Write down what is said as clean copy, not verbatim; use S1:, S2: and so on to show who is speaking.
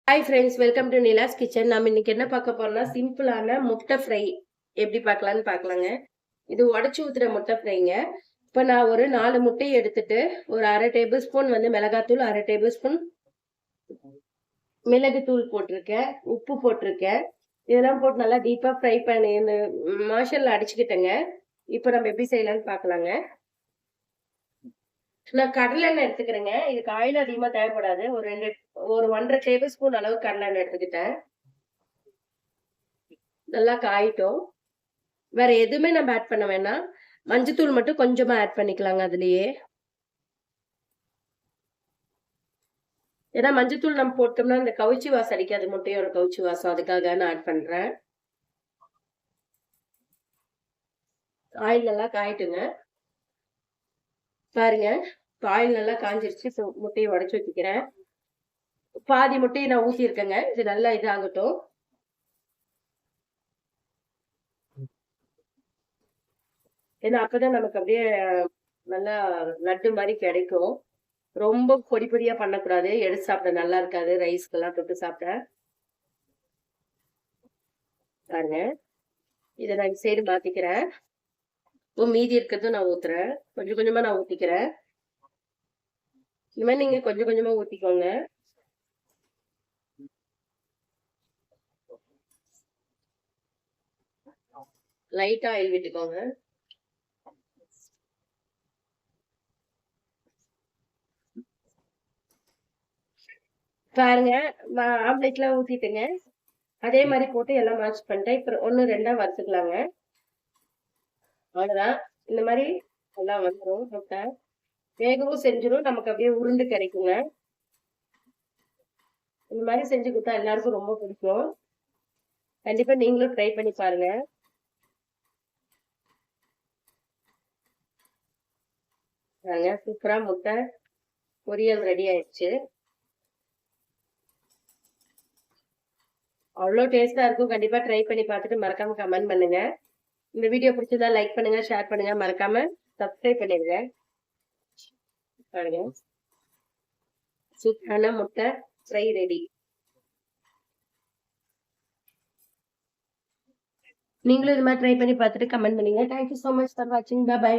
S1: Hi friends, welcome to Nila's kitchen. நம்ம இன்னைக்கு என்ன பார்க்க போறோம்னா சிம்பிளான முட்டை ஃப்ரை எப்படி பார்க்கலான்னு பார்க்கலாங்க. இது உடச்சி ஊத்துற முட்டை ஃப்ரைங்க. இப்போ நான் ஒரு 4 முட்டையை எடுத்துட்டு ஒரு 1/2 டேபிள் ஸ்பூன் மிளகாத்தூள், 1/2 டேபிள் ஸ்பூன் மிளகுத்தூள் போட்டிருக்கேன், உப்பு போட்டிருக்கேன். இதெல்லாம் போட்டு நல்லா டீப்பா ஃப்ரை பண்ணி இந்த மாஷல்ல அடிச்சுக்கிட்டேங்க. இப்போ நம்ம எப்படி செய்யலாம்னு பார்க்கலாங்க. நான் கடலை எண்ணெய் எடுத்துக்கிறேங்க. இதுக்கு ஆயில் அதிகமா தேவைப்படாது. ஒரு 1/2 டேபிள் ஸ்பூன் அளவு கடலை எண்ணெய் எடுத்துக்கிட்டேன். நல்லா காயிட்டோம். வேற எதுவுமே நம்ம ஆட் பண்ண வேணாம். மஞ்சத்தூள் மட்டும் கொஞ்சமா ஆட் பண்ணிக்கலாங்க அதுலயே. ஏன்னா மஞ்சத்தூள் நம்ம போட்டோம்னா இந்த கவுச்சி வாசம் அடிக்காது, முட்டையோட கவுச்சி வாசம். அதுக்காக நான் ஆட் பண்றேன். ஆயில் நல்லா காயிட்டுங்க. பாருங்க, ஆயில் நல்லா காஞ்சிருச்சு. முட்டையை உடைச்சு வச்சுக்கிறேன். பாதி முட்டையை நான் ஊத்தி இருக்கேங்க. இது நல்லா இதாகட்டும். ஏன்னா அப்பதான் நமக்கு அப்படியே நல்லா லட்டு மாதிரி கிடைக்கும். ரொம்ப பொடி பொடியா பண்ணக்கூடாது. எடுத்து சாப்பிட நல்லா இருக்காது. ரைஸ்க்கெல்லாம் தொட்டு சாப்பிட. பாருங்க, இதை நான் இந்த சைடு மாத்திக்கிறேன். மீதி இருக்கிறதும் நான் ஊத்துறேன். கொஞ்சம் கொஞ்சமா நான் ஊத்திக்கிறேன். இந்த மாதிரி நீங்க கொஞ்சம் கொஞ்சமா ஊத்திக்கோங்க. லைட்டா ஆயில் விட்டுக்கோங்க. பாருங்க, ஆம்லெட்லாம் ஊத்திட்டுங்க. அதே மாதிரி போட்டு எல்லாம் மேட்ச் பண்ணிட்டேன். இப்ப 1 2 வறுத்துக்கலாங்க. அவ்வளவுதான். இந்த மாதிரி எல்லாம் வந்துடும். முட்டை வேகவும் செஞ்சிடும். நமக்கு அப்படியே உருண்டு கிடைக்குங்க. இந்த மாதிரி செஞ்சு கொடுத்தா எல்லாருக்கும் ரொம்ப பிடிக்கும். கண்டிப்பா நீங்களும் ட்ரை பண்ணி பாருங்க. சூப்பரா முட்டை பொரியல் ரெடி ஆயிடுச்சு. அவ்வளோ டேஸ்டா இருக்கும். கண்டிப்பா ட்ரை பண்ணி பார்த்துட்டு மறக்காம கமெண்ட் பண்ணுங்க. இந்த வீடியோ பிடிச்சதா லைக் பண்ணுங்க, ஷேர் பண்ணுங்க, மறக்காம சப்ஸ்கிரைப் பண்ணிடுங்க. பாருங்க, சூப்பரான முட்டை ஃப்ரை ரெடி. நீங்களும் இது மாதிரி ட்ரை பண்ணி பார்த்துட்டு கமெண்ட் பண்ணுங்க. தேங்க்யூ ஸோ மச் ஃபார் வாட்சிங். பை.